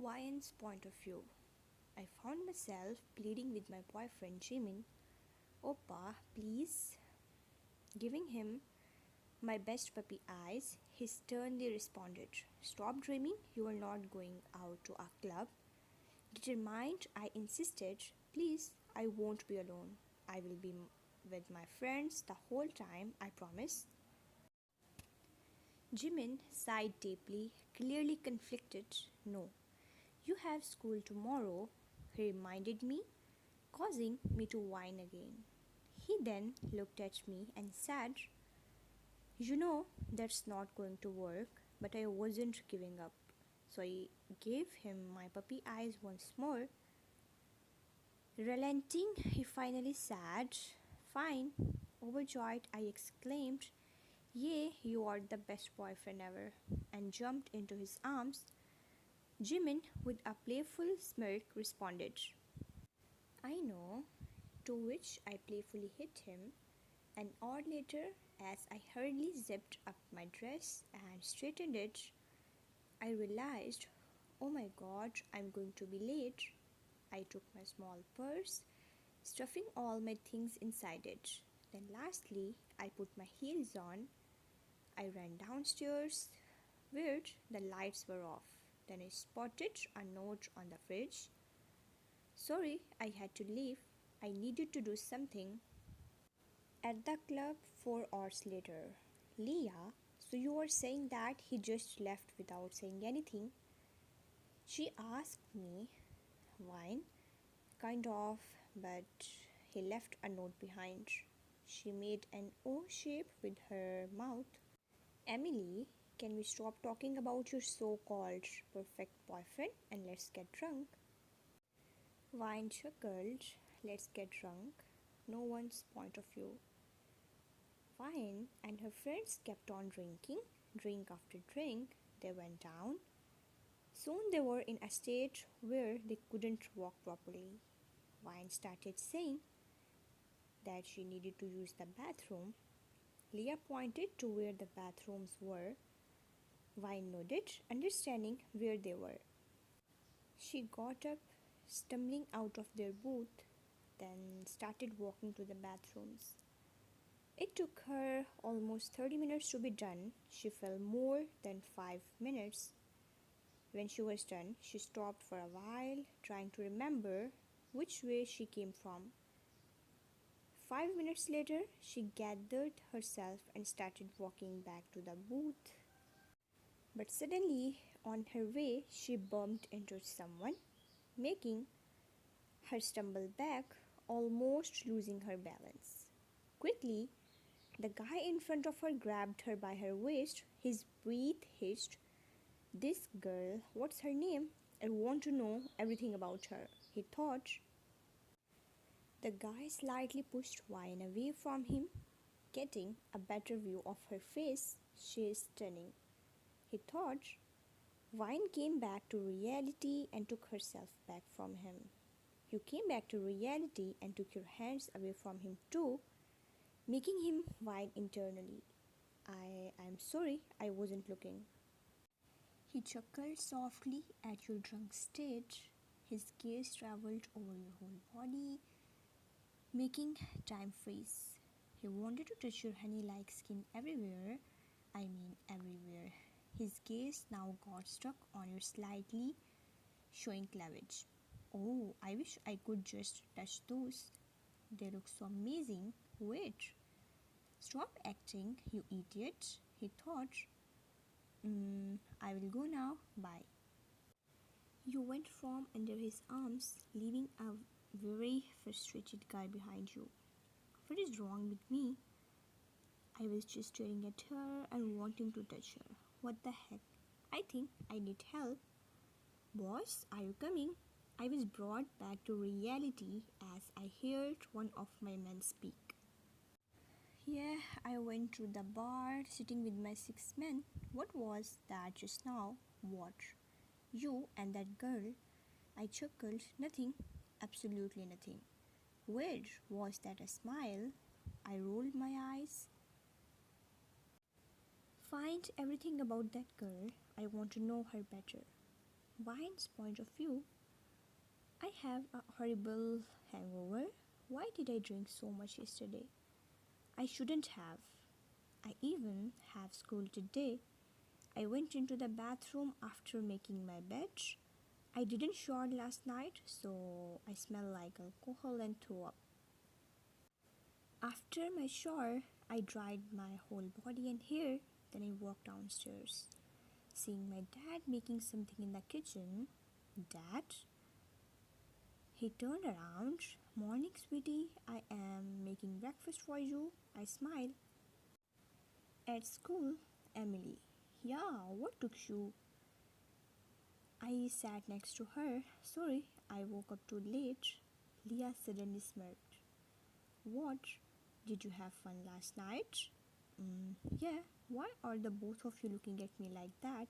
Ryan's point of view, I found myself pleading with my boyfriend Jimin, Oppa, please, giving him my best puppy eyes. He sternly responded, stop dreaming, you are not going out to a club. Determined, I insisted, please, I won't be alone. I will be with my friends the whole time, I promise. Jimin sighed deeply, clearly conflicted. No, you have school tomorrow, he reminded me, causing me to whine again. He then looked at me and said, you know that's not going to work, but I wasn't giving up. So I gave him my puppy eyes once more. Relenting, he finally said, fine. Overjoyed, I exclaimed, yay, you are the best boyfriend ever, and jumped into his arms. Jimin, with a playful smirk, responded, I know, to which I playfully hit him. An hour later, as I hurriedly zipped up my dress and straightened it, I realized, oh my god, I'm going to be late. I took my small purse, stuffing all my things inside it. Then, lastly, I put my heels on. I ran downstairs. Weird, the lights were off. Then I spotted a note on the fridge. Sorry, I had to leave. I needed to do something. At the club 4 hours later. Leah, so you are saying that he just left without saying anything? She asked me. Wine? Kind of, but he left a note behind. She made an O shape with her mouth. Emily, can we stop talking about your so called perfect boyfriend and let's get drunk? Wine chuckled, let's get drunk. No one's point of view. Wine and her friends kept on drinking, drink after drink. They went down. Soon they were in a state where they couldn't walk properly. Wine started saying that she needed to use the bathroom. Leah pointed to where the bathrooms were. Wine nodded, understanding where they were. She got up, stumbling out of their booth, then started walking to the bathrooms. It took her almost 30 minutes to be done. She fell more than 5 minutes. When she was done, she stopped for a while, trying to remember which way she came from. 5 minutes later, she gathered herself and started walking back to the booth. But suddenly, on her way, she bumped into someone, making her stumble back, almost losing her balance. Quickly, the guy in front of her grabbed her by her waist. His breath hitched. This girl, what's her name? I want to know everything about her, he thought. The guy slightly pushed Wine away from him, getting a better view of her face. She is stunning, he thought. Wine came back to reality and took herself back from him. You came back to reality and took your hands away from him too, making him whine internally. I'm sorry, I wasn't looking. He chuckled softly at your drunk state. His gaze traveled over your whole body, making time freeze. He wanted to touch your honey-like skin everywhere. I mean everywhere. His gaze now got stuck on your slightly showing cleavage. Oh, I wish I could just touch those. They look so amazing. Wait. Stop acting, you idiot, he thought. I will go now. Bye. You went from under his arms, leaving a very frustrated guy behind you. What is wrong with me? I was just staring at her and wanting to touch her. What the heck? I think I need help. Boss, are you coming? I was brought back to reality as I heard one of my men speak. Yeah, I went to the bar sitting with my 6 men. What was that just now? What? You and that girl? I chuckled. Nothing. Absolutely nothing. Where was that a smile? I rolled my eyes. Find everything about that girl. I want to know her better. Vine's point of view. I have a horrible hangover. Why did I drink so much yesterday? I shouldn't have. I even have school today. I went into the bathroom after making my bed. I didn't shower last night, so I smell like alcohol and threw up. After my shower, I dried my whole body and hair. Then I walked downstairs, seeing my dad making something in the kitchen. Dad? He turned around. Morning, sweetie. I am making breakfast for you. I smiled. At school, Emily. Yeah, what took you? I sat next to her. Sorry, I woke up too late. Leah suddenly smirked. What? Did you have fun last night? Yeah, why are the both of you looking at me like that?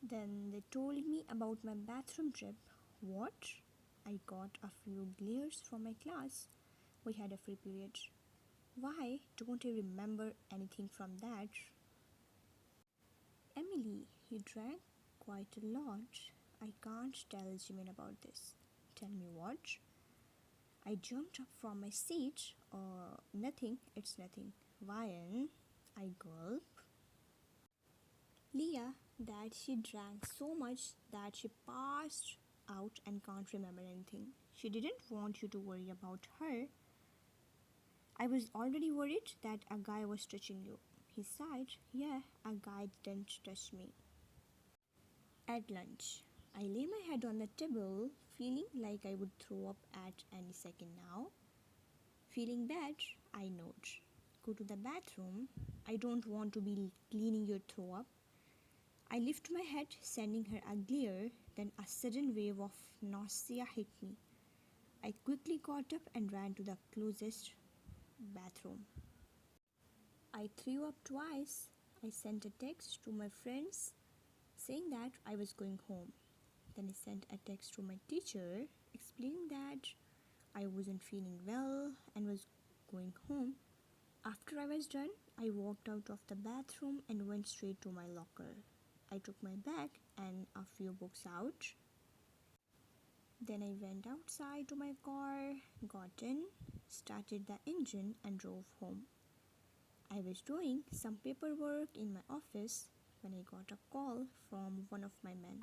Then they told me about my bathroom trip. What? I got a few glares from my class. We had a free period. Why don't I remember anything from that? Emily, you drank quite a lot. I can't tell Jimin about this. Tell me what? I jumped up from my seat. Nothing, it's nothing. Ryan, I gulp. Leah, that she drank so much that she passed out and can't remember anything. She didn't want you to worry about her. I was already worried that a guy was touching you. He sighed. Yeah, a guy didn't touch me. At lunch, I lay my head on the table, feeling like I would throw up at any second now. Feeling bad, I nod. Go to the bathroom. I don't want to be cleaning your throw up. I lift my head, sending her a glare, then a sudden wave of nausea hit me. I quickly got up and ran to the closest bathroom. I threw up twice. I sent a text to my friends saying that I was going home. Then I sent a text to my teacher explaining that I wasn't feeling well and was going home. After I was done, I walked out of the bathroom and went straight to my locker. I took my bag and a few books out. Then I went outside to my car, got in, started the engine and drove home. I was doing some paperwork in my office when I got a call from one of my men.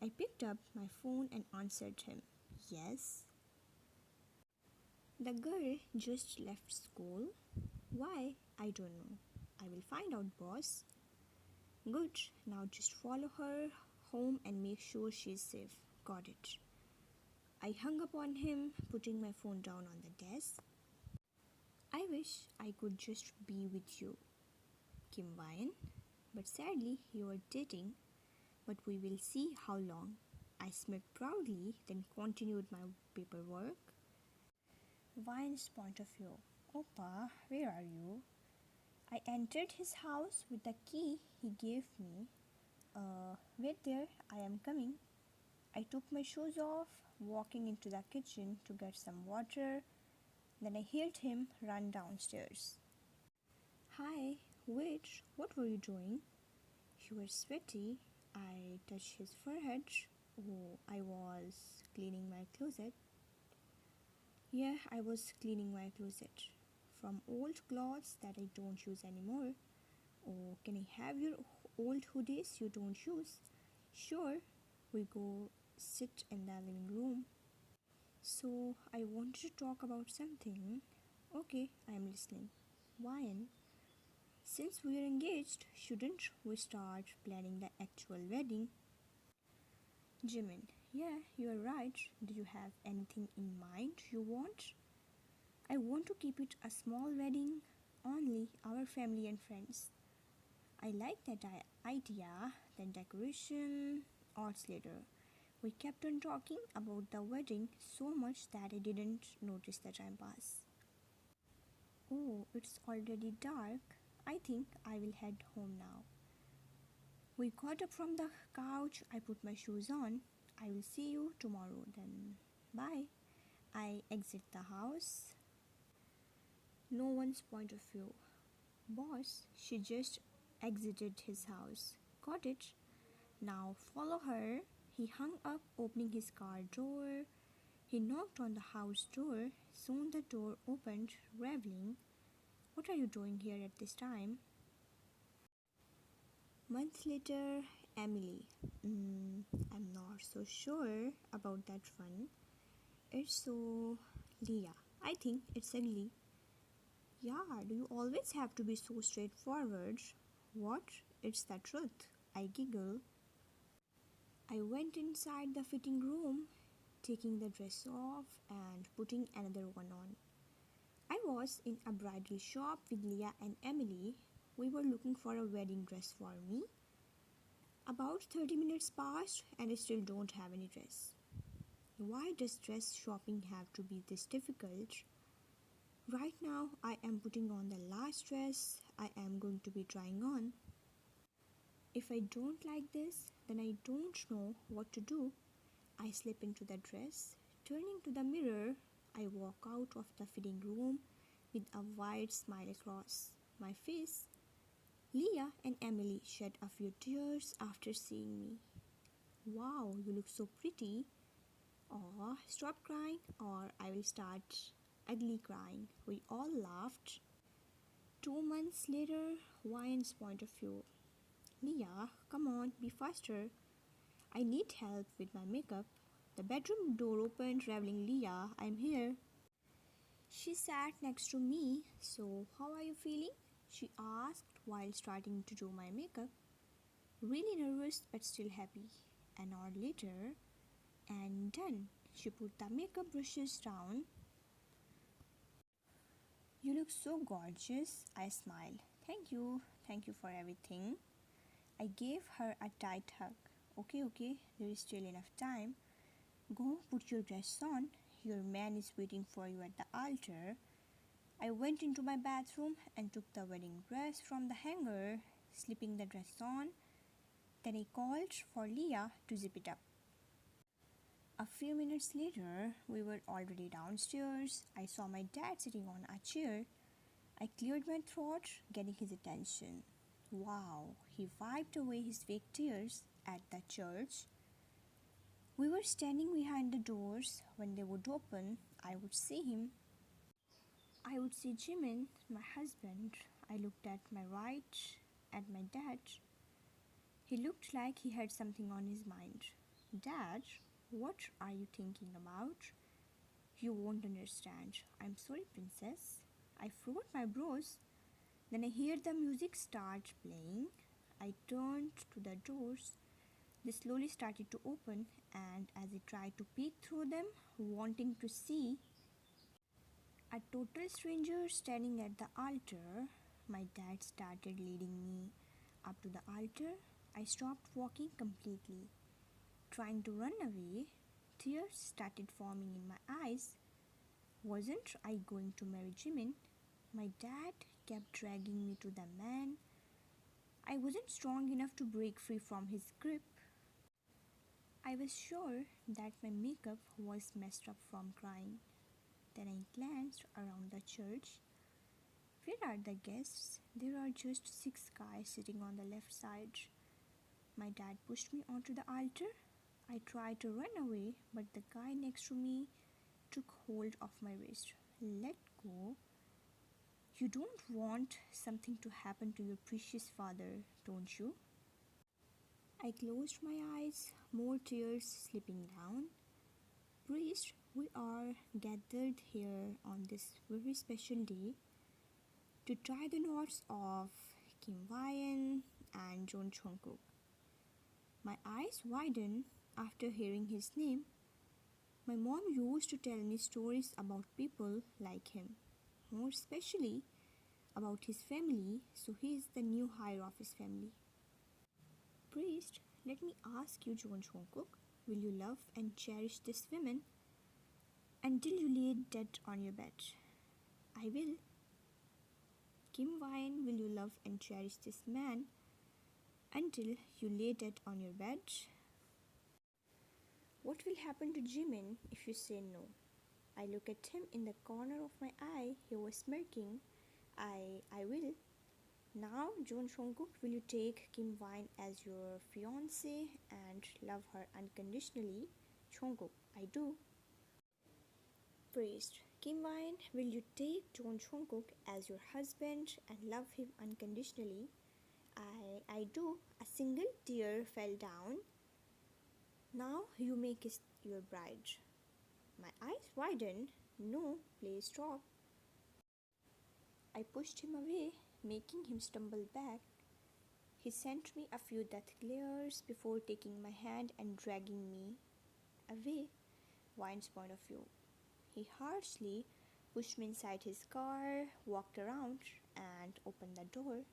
I picked up my phone and answered him. Yes. The girl just left school. Why? I don't know. I will find out, boss. Good. Now just follow her home and make sure she's safe. Got it. I hung up on him, putting my phone down on the desk. I wish I could just be with you, Kim Wine. But sadly, you are dating. But we will see how long. I smirked proudly, then continued my paperwork. Vine's point of view. Oppa, where are you? I entered his house with the key he gave me. Wait there, I am coming. I took my shoes off, walking into the kitchen to get some water. Then I heard him run downstairs. Hi, wait, what were you doing? You were sweaty. I touched his forehead. Oh, I was cleaning my closet. Yeah, I was cleaning my closet from old clothes that I don't use anymore. Oh, can I have your old hoodies you don't use? Sure, we go sit in the living room. So, I wanted to talk about something. Okay, I am listening. Wine. Since we are engaged, shouldn't we start planning the actual wedding? Jimin. Yeah, you are right. Do you have anything in mind you want? I want to keep it a small wedding, only our family and friends. I like that idea, then decoration, odds later. We kept on talking about the wedding so much that I didn't notice the time pass. Oh, it's already dark. I think I will head home now. We got up from the couch. I put my shoes on. I will see you tomorrow then. Bye. I exit the house. No one's point of view. Boss, she just exited his house. Got it? Now follow her. He hung up, opening his car door. He knocked on the house door. Soon the door opened, revealing, "What are you doing here at this time?" Months later, Emily. I'm not so sure about that one. It's so Leah. I think it's ugly. Yeah, do you always have to be so straightforward? What? It's the truth. I giggle. I went inside the fitting room, taking the dress off and putting another one on. I was in a bridal shop with Leah and Emily. We were looking for a wedding dress for me. About 30 minutes passed and I still don't have any dress. Why does dress shopping have to be this difficult? Right now, I am putting on the last dress I am going to be trying on. If I don't like this, then I don't know what to do. I slip into the dress. Turning to the mirror, I walk out of the fitting room with a wide smile across my face. Leah and Emily shed a few tears after seeing me. "Wow, you look so pretty." "Aw, stop crying or I will start ugly crying." We all laughed. 2 months later, Ryan's point of view. "Leah, come on, be faster. I need help with my makeup." The bedroom door opened, revealing Leah. "I'm here." She sat next to me. "So, how are you feeling?" she asked while starting to do my makeup. "Really nervous but still happy." An hour later, and done. She put the makeup brushes down. "You look so gorgeous." I smiled. Thank you for everything." I gave her a tight hug. Okay, there is still enough time. "Go put your dress on. Your man is waiting for you at the altar." I went into my bathroom and took the wedding dress from the hanger, slipping the dress on. Then I called for Leah to zip it up. A few minutes later, we were already downstairs. I saw my dad sitting on a chair. I cleared my throat, getting his attention. Wow, he wiped away his fake tears at the church. We were standing behind the doors. When they would open, I would see him. I would see Jimin, my husband. I looked at my right, at my dad. He looked like he had something on his mind. "Dad, what are you thinking about?" "You won't understand." "I'm sorry, princess." I furrowed my brows. Then I heard the music start playing. I turned to the doors. They slowly started to open, and as I tried to peek through them, wanting to see a total stranger standing at the altar, my dad started leading me up to the altar. I stopped walking completely, trying to run away. Tears started forming in my eyes. Wasn't I going to marry Jimin? My dad kept dragging me to the man. I wasn't strong enough to break free from his grip. I was sure that my makeup was messed up from crying. Then I glanced around the church. Where are the guests? There are just 6 guys sitting on the left side. My dad pushed me onto the altar. I tried to run away, but the guy next to me took hold of my wrist. "Let go. You don't want something to happen to your precious father, don't you?" I closed my eyes, more tears slipping down. "Priest, we are gathered here on this very special day to tie the knots of Kim Wyan and Jungkook." My eyes widened after hearing his name. My mom used to tell me stories about people like him, more especially about his family, so he is the new hire of his family. "Priest, let me ask you, Jungkook, will you love and cherish this woman until you lay dead on your bed?" "I will." "Kim Wyan, will you love and cherish this man until you lay dead on your bed?" "What will happen to Jimin if you say no?" I look at him in the corner of my eye. He was smirking. I will." Now, Jungkook, will you take Kim Wine as your fiance and love her unconditionally? Jungkook, I do. Priest, Kim Wine, will you take Jungkook as your husband and love him unconditionally? I do. A single tear fell down. Now you make it your bride. My eyes widened. No, please stop. I pushed him away, making him stumble back. He sent me a few death glares before taking my hand and dragging me away. Wine's point of view. He harshly pushed me inside his car, walked around, and opened the door.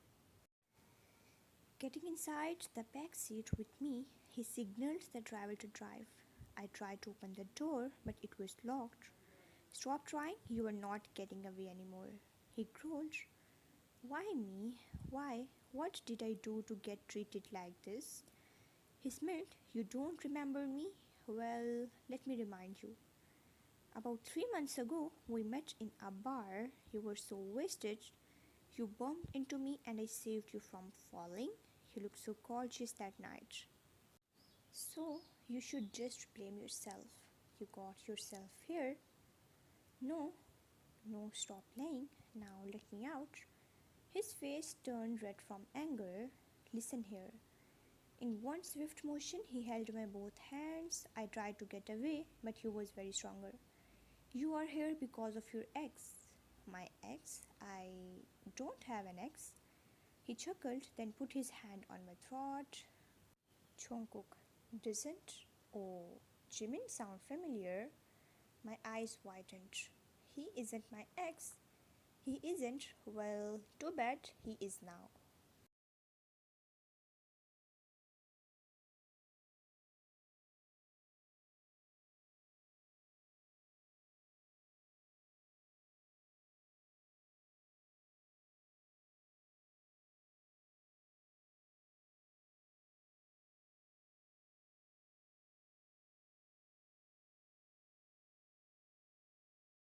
Getting inside the back seat with me, he signaled the driver to drive. I tried to open the door, but it was locked. Stop trying, you are not getting away anymore. He growled. Why me? Why? What did I do to get treated like this? He smiled. You don't remember me? Well, let me remind you. About 3 months ago, we met in a bar. You were so wasted. You bumped into me and I saved you from falling. You looked so gorgeous that night. So, you should just blame yourself. You got yourself here. No, no, stop playing. Now let me out. His face turned red from anger. Listen here. In one swift motion, he held my both hands. I tried to get away, but he was very stronger. You are here because of your ex. My ex? I don't have an ex. He chuckled, then put his hand on my throat. Jungkook, doesn't? Oh, Jimin sound familiar. My eyes widened. He isn't my ex. He isn't. Well, too bad he is now.